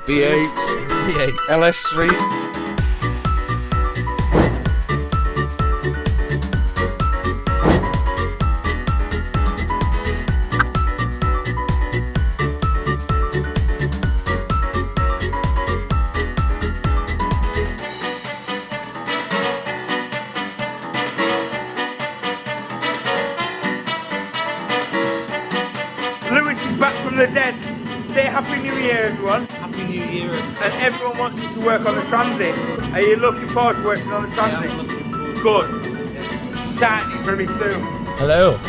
V8, LS3. The dead. Say Happy New Year, everyone. Happy New Year. And everyone wants you to work on the transit. Are you looking forward to working on the transit? Yeah, I'm looking forward to Good. Starting it very soon. Hello.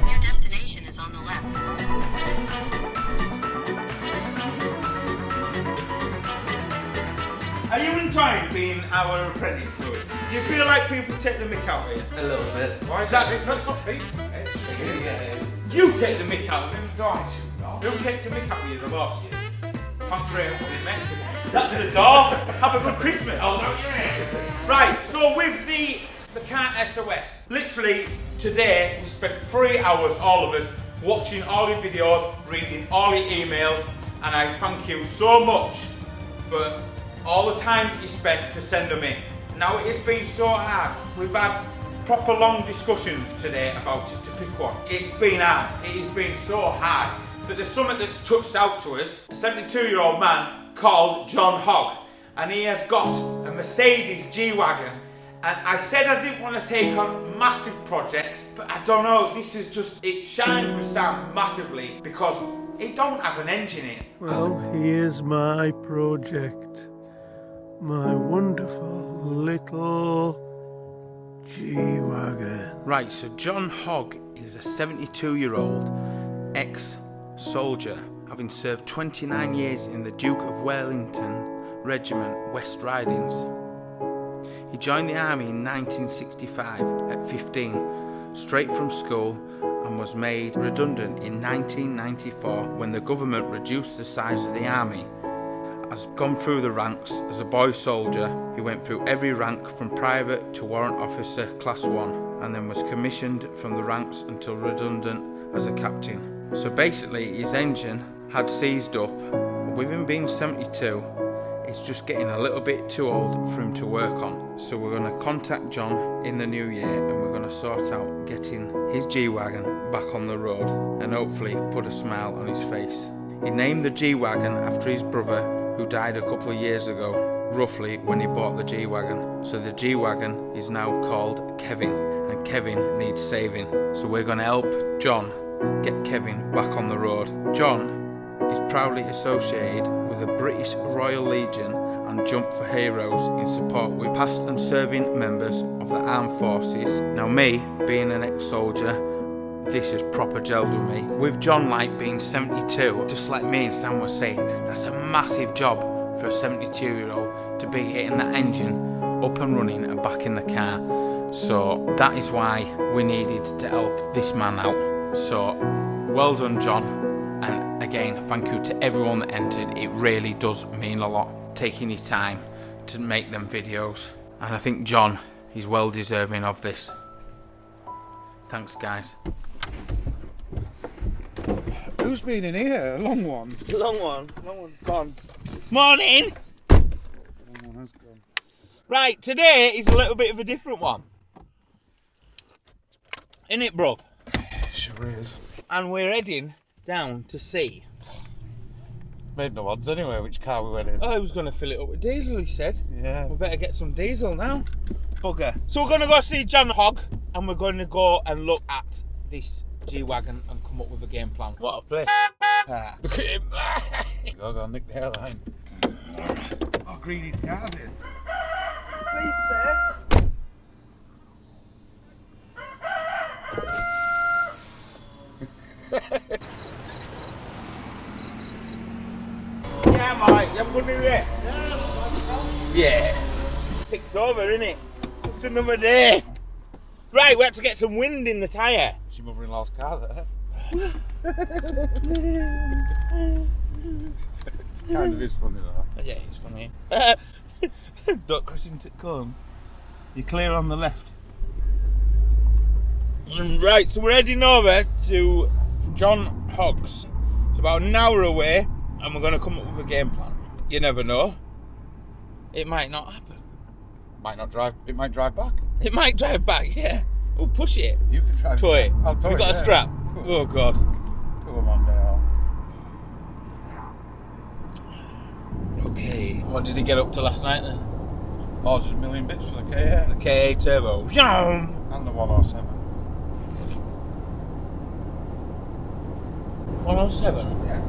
Your destination is on the left. Are you enjoying being our apprentice, Lewis? Do you feel like people take the mick out of you? A little bit. Why is that? That's not me. You take the mick out of him, guys. Who takes the mick out of you the most? Thanks very much, mate. That's the door. Have a good Christmas. Oh, no, you're in. Right, so with the car SOS, literally today we spent 3 hours, all of us, watching all your videos, reading all your emails, and I thank you so much for all the time that you spent to send them in. Now it has been so hard. We've had proper long discussions today about it to pick one. It's been hard. It has been so hard. But there's something that's touched out to us. A 72-year-old man called John Hogg, and he has got a Mercedes G Wagon. And I said I didn't want to take on massive projects, but I don't know. This is just, it shined with Sam massively because it don't have an engine in. Well, here's my project. My wonderful little G-Wagon. Right, so John Hogg is a 72-year-old ex-soldier, having served 29 years in the Duke of Wellington Regiment West Ridings. He joined the army in 1965 at 15, straight from school, and was made redundant in 1994 when the government reduced the size of the army. Has gone through the ranks as a boy soldier. He went through every rank from private to warrant officer class 1, and then was commissioned from the ranks until redundant as a captain. So basically his engine had seized up. With him being 72, it's just getting a little bit too old for him to work on. So we're going to contact John in the new year, and we're going to sort out getting his G-Wagon back on the road and hopefully put a smile on his face. He named the G-Wagon after his brother, who died a couple of years ago, roughly when he bought the G-Wagon. So the G-Wagon is now called Kevin, and Kevin needs saving. So we're going to help John get Kevin back on the road. John is proudly associated with the British Royal Legion and Jump for Heroes in support with past and serving members of the armed forces. Now me, being an ex-soldier, this is proper gelled with me. With John like being 72, just like me and Sam were saying, that's a massive job for a 72-year-old to be getting that engine up and running and back in the car. So that is why we needed to help this man out. So well done, John. And again, thank you to everyone that entered. It really does mean a lot, taking your time to make them videos. And I think John is well deserving of this. Thanks, guys. Who's been in here? A long one. Long one. Long one gone. Morning. Long one has gone. Right, today is a little bit of a different one. Isn't it, bruv? Sure is. And we're heading down to see. Made no odds anyway which car we went in. Oh, he was going to fill it up with diesel, he said. Yeah. We better get some diesel now. Bugger. So we're going to go see John Hogg, and we're going to go and look at this G-Wagon and come up with a game plan. What a place. Look at him. Go on, nick the hairline. Oh, Greeny's car's in. Please, sir. Yeah, mate, you have a good New Year? Yeah. Ticks over, innit? Just another day. Right, we have to get some wind in the tyre. It's your mother-in-law's car there. Kind of is funny though. Yeah, it's funny. Duck crossing to cones. You're clear on the left. Right, so we're heading over to John Hogg's. It's about an hour away, and we're going to come up with a game plan. You never know. It might not happen. It might drive back. It might drive back, yeah. We'll push it. You can drive Toy it. back. I'll tow We it, got a yeah. strap. Oh, God. Put them on there. Okay. What did he get up to last night then? Oh, there's a million bits for the KA. The KA Turbo. And the 107. 107? Yeah.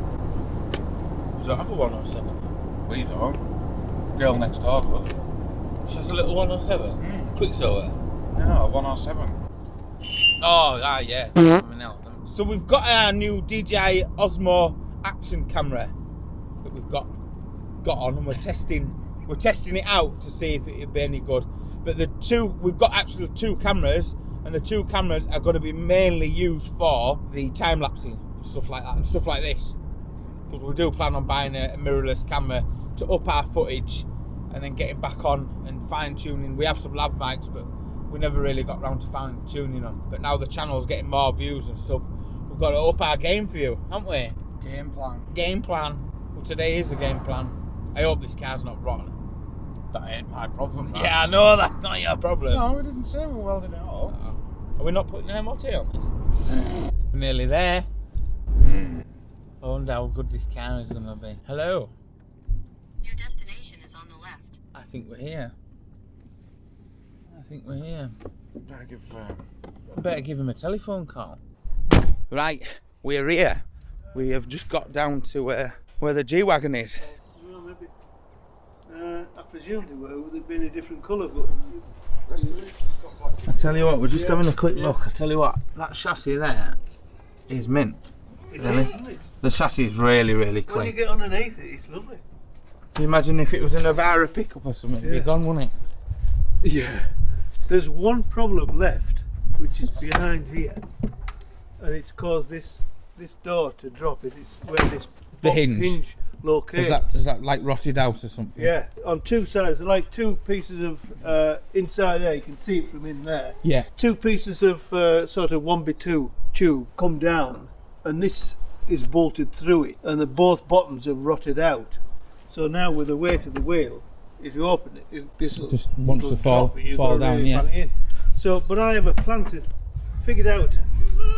We don't have a 107. We don't. Girl next door does. She has a little 107? Quicksilver? No, 107. Oh, yeah. So we've got our new DJI Osmo action camera that we've got on, and we're testing it out to see if it'd be any good. But we've got actually two cameras, and the two cameras are going to be mainly used for the time lapsing and stuff like that, and stuff like this. Because we do plan on buying a mirrorless camera to up our footage, and then getting back on and fine tuning. We have some lav mics, but we never really got round to fine tuning them. But now the channel's getting more views and stuff, we've got to up our game for you, haven't we? Game plan. Well, today is a game plan. I hope this car's not rotten. That ain't my problem. That. Yeah, I know that's not your problem. No, we didn't say we were welding it up. Are we not putting an MOT on this? We're nearly there. I wonder how good this car is going to be. Hello. Your destination is on the left. I think we're here. Better give him a telephone call. Right, we're here. We have just got down to where the G-Wagon is. Well, maybe. I presume they were. Would have been a different colour, but. I tell you what, we're just having a quick look. I tell you what, that chassis there is mint. Really? The chassis is really, really When you clean. get underneath it, it's lovely. Can you imagine if it was a Navara pickup or something? It'd be gone, wouldn't it? Yeah. There's one problem left, which is behind here, and it's caused this door to drop. It's where this The box hinge. locates. Is that like rotted out or something? Yeah, on two sides, like two pieces of inside there. You can see it from in there. Yeah. Two pieces of sort of 1x2 tube come down, and this is bolted through it, and both bottoms have rotted out. So now with the weight of the wheel, if you open it, this will Just wants to fall down, really yeah. bang it in. So, but I have figured out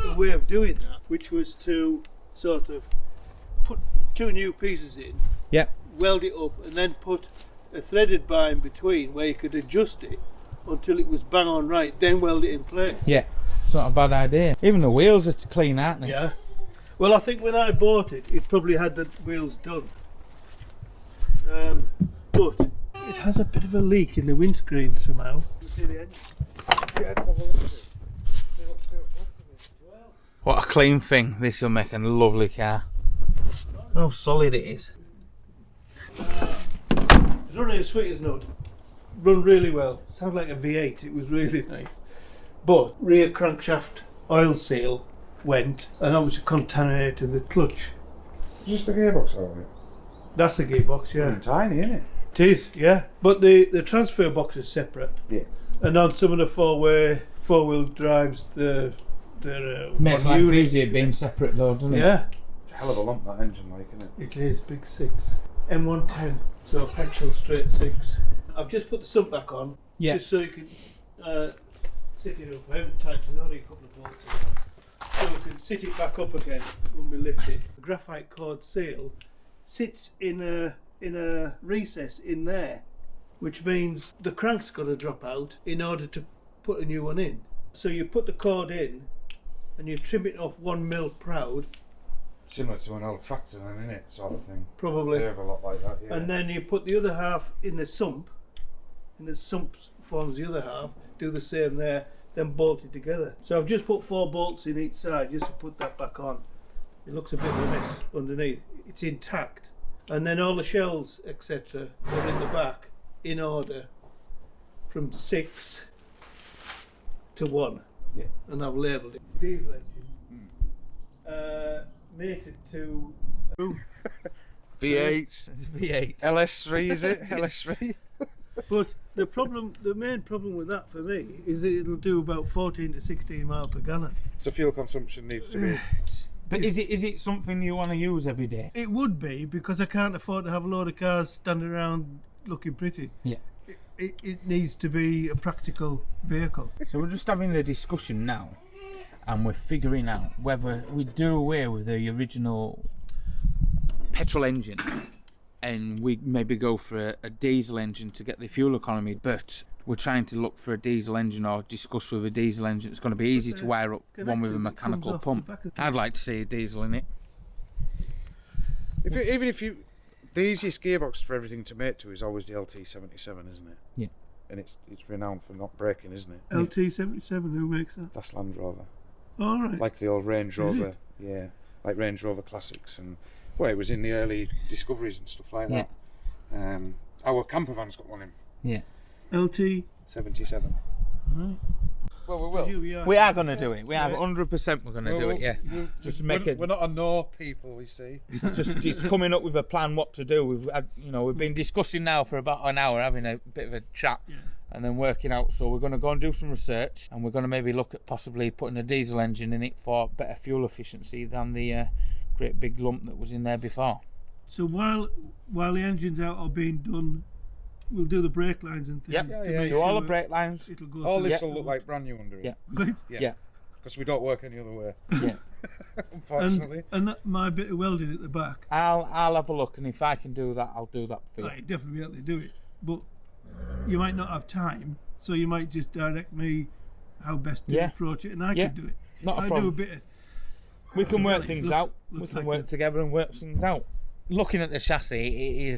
a way of doing that, which was to sort of put two new pieces in, Yeah. weld it up, and then put a threaded bar in between where you could adjust it until it was bang on right, then weld it in place. Yeah. It's not a bad idea. Even the wheels are clean, aren't they? Yeah. Well, I think when I bought it, it probably had the wheels done. But it has a bit of a leak in the windscreen somehow. You see the edge? What a clean thing. This will make a lovely car. How solid it is. It's running as sweet as nut. Run really well. Sounds like a V8. It was really nice. But rear crankshaft oil seal went and obviously contaminated the clutch. Just the gearbox out of it. That's the gearbox, yeah. Tiny, isn't it? It is, yeah. But the transfer box is separate. Yeah. And on some of the four-wheel drives, they're Makes one life unit. easier being separate though, doesn't it? Yeah, Hell of a lump that engine, like, isn't it? it is. Big 6. M110, so petrol straight 6. I've just put the sump back on, Yeah. just so you can sit it up. I haven't tightened it, only a couple of bolts in. So we can sit it back up again when we lift it. The graphite cord seal sits in a recess in there, which means the crank's got to drop out in order to put a new one in. So you put the cord in and you trim it off 1 mil proud, Similar to an old tractor, then, isn't it? Sort of thing. probably. They have a lot like that, yeah. And then you put the other half in the sump, and the sump forms the other half, do the same there, then bolt it together. So I've just put 4 bolts in each side just to put that back on. It looks a bit of a mess underneath. It's intact. And then all the shells, etc., are in the back in order from 6 to 1. Yeah. And I've labelled it. Diesel engine. Mated to V8. V8. LS3, is it? LS3? But the main problem with that for me is that it'll do about 14 to 16 miles per gallon. So fuel consumption needs to be... But is it something you want to use every day? It would be, because I can't afford to have a load of cars standing around looking pretty. Yeah. It needs to be a practical vehicle. So we're just having a discussion now, and we're figuring out whether we do away with the original petrol engine and we maybe go for a diesel engine to get the fuel economy, but we're trying to look for a diesel engine or discuss with a diesel engine. It's going to be easy to wire up one with a mechanical pump. I'd like to see a diesel in it. Even if you, the easiest gearbox for everything to mate to is always the LT77, isn't it? Yeah. And it's renowned for not breaking, isn't it? LT77, who makes that? That's Land Rover. All right. Like the old Range Rover, yeah, like Range Rover Classics, and well, it was in the early discoveries and stuff like that. Our camper van's got one in. Yeah. LT77. Right. Well, we will. We are going to do it. We are 100%. We're going to do it. Yeah. Just make it. We're not a no people, you see. Just coming up with a plan what to do. We've had, we've been discussing now for about an hour, having a bit of a chat. Yeah. And then working out, so we're going to go and do some research, and we're going to maybe look at possibly putting a diesel engine in it for better fuel efficiency than the great big lump that was in there before. So while the engine's out or being done, we'll do the brake lines and things. Yep. Do all the brake lines. It'll go all this will look like brand new under it. Yeah. Right. Yeah. Because we don't work any other way. Yeah. Unfortunately. And that, my bit of welding at the back. I'll have a look, and if I can do that, I'll do that for you. I'd definitely be able to do it, but you might not have time, so you might just direct me how best to approach it, and I can do it. Not a problem. Do a bit of. We can work things out. We looks can like work together and work things out. Looking at the chassis,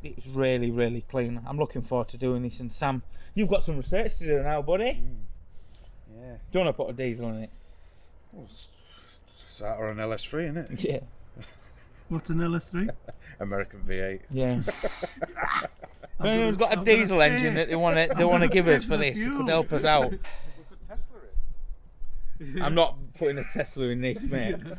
it's really, really clean. I'm looking forward to doing this. And Sam, you've got some research to do now, buddy. Yeah. Do you want to put a diesel in it? Well, start or an LS3, isn't it? Yeah. What's an LS3? American V8. Yeah. If anyone's got a diesel engine that they want to give us for this, could help us out. We put Tesla in. I'm not putting a Tesla in this, mate. Can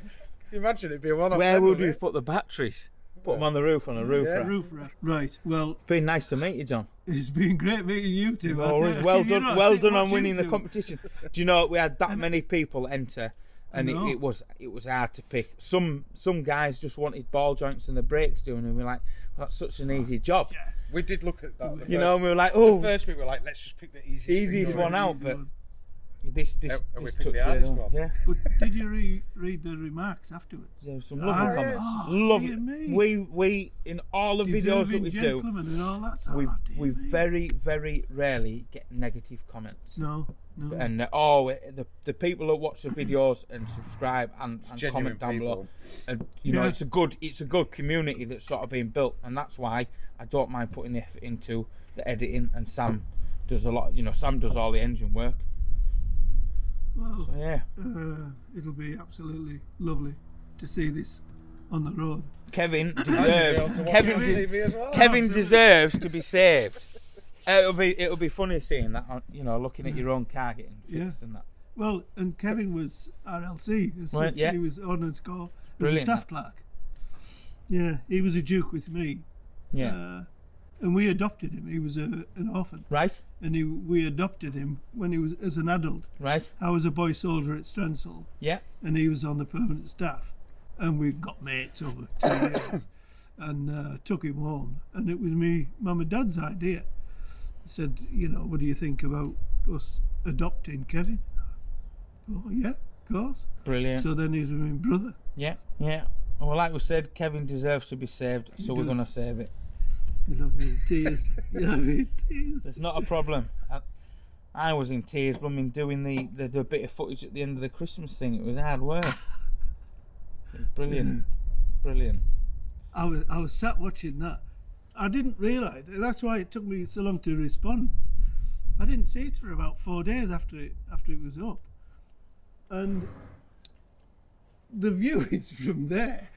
you imagine it'd be a one-off? Where would we put the batteries? Put them on the roof, on a roof rack. Roof rack. Right. Well, It's been nice to meet you, John. it's been great meeting you two. Always well done on winning the competition. Do you know we had that many people enter, and it was hard to pick. Some guys just wanted ball joints and the brakes doing, and we're like, well, that's such an easy job. Yeah. We did look at that. And we were like, oh, first we were like, let's just pick the easiest one out, but this we touched picked the hardest one. Yeah. But did you read the remarks afterwards? There were some lovely comments. Oh, Lovely. dear me. We in all the videos that we do, gentlemen and all that. we very, very rarely get negative comments. No. And the people that watch the videos and subscribe and comment down below, and it's a good community that's sort of being built, and that's why I don't mind putting the effort into the editing, and Sam does a lot. Sam does all the engine work. Well, So yeah, it'll be absolutely lovely to see this on the road. Kevin Kevin deserves to be saved. It'll be funny seeing that, looking at your own car getting fixed and that. Well, and Kevin was RLC, as Right, such. yeah. He was Ordnance Corps as Brilliant. a staff clerk. Yeah, he was a Duke with me. Yeah. And we adopted him. He was an orphan. Right. And we adopted him when he was as an adult. Right. I was a boy soldier at Strensall, Yeah. and he was on the permanent staff. And we got mates over 2 years, and took him home. And it was me, Mum and Dad's idea. He said, what do you think about us adopting Kevin? Oh yeah, of course. Brilliant. So then he's my brother. Yeah. Well, like we said, Kevin deserves to be saved, so we're does. going to save it. You love me in tears. You love me in tears. It's not a problem. I was in tears, blooming doing the bit of footage at the end of the Christmas thing. It was hard work. Brilliant. I was sat watching that. I didn't realise. That's why it took me so long to respond. I didn't see it for about 4 days after it was up, and the view is from there,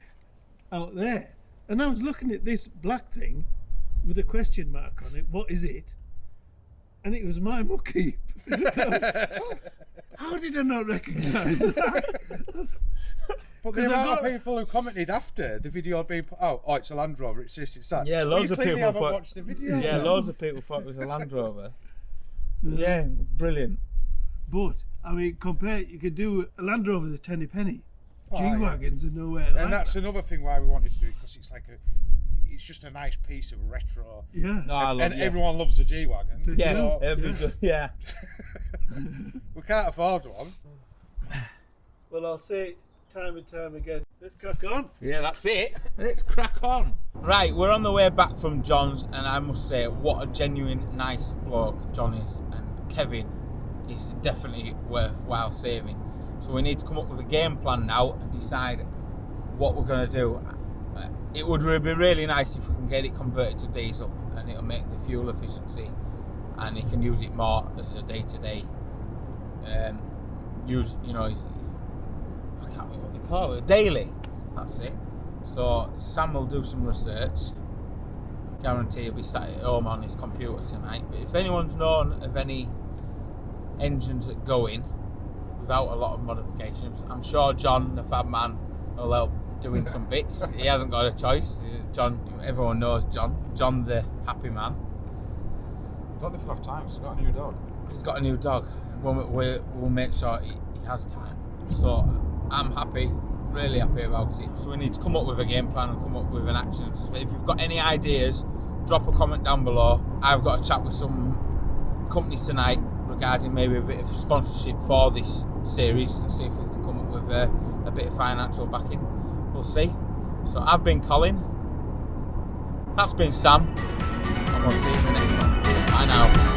out there, and I was looking at this black thing with a question mark on it. What is it? And it was my mucky. How did I not recognise that? But the amount of people who commented after the video had been put out, oh, it's a Land Rover, it's this, it's that. Yeah, loads of people haven't watched the video. Yeah, loads of people thought it was a Land Rover. Yeah, brilliant. But I mean, you could do a Land Rover's a 10 penny. G-Wagons are nowhere And like that's that. another thing why we wanted to do it, because it's like it's just a nice piece of retro. Yeah. No, I love And it. everyone loves a G-Wagon. They Yeah, do. yeah. We can't afford one. Well, I'll say it time and time again. Let's crack on. Yeah, that's it. Let's crack on. Right, we're on the way back from John's, and I must say, what a genuine nice bloke John is, and Kevin is definitely worthwhile saving. So we need to come up with a game plan now and decide what we're going to do. It would be really nice if we can get it converted to diesel, and it'll make the fuel efficiency, and he can use it more as a day-to-day use. You know, I can't remember what they call it. Daily. That's it. So Sam will do some research. Guarantee he'll be sat at home on his computer tonight. But if anyone's known of any engines that go in without a lot of modifications, I'm sure John, the fab man, will help doing some bits. He hasn't got a choice. John, everyone knows John. John, the happy man. Don't know if he'll have time. He's got a new dog. He's got a new dog. We'll make sure he has time. So I'm happy, really happy about it. So we need to come up with a game plan and come up with an action. So if you've got any ideas, drop a comment down below. I've got a chat with some companies tonight regarding maybe a bit of sponsorship for this series and see if we can come up with a bit of financial backing. We'll see. So I've been Colin. That's been Sam. And we'll see you in the next one. Bye now.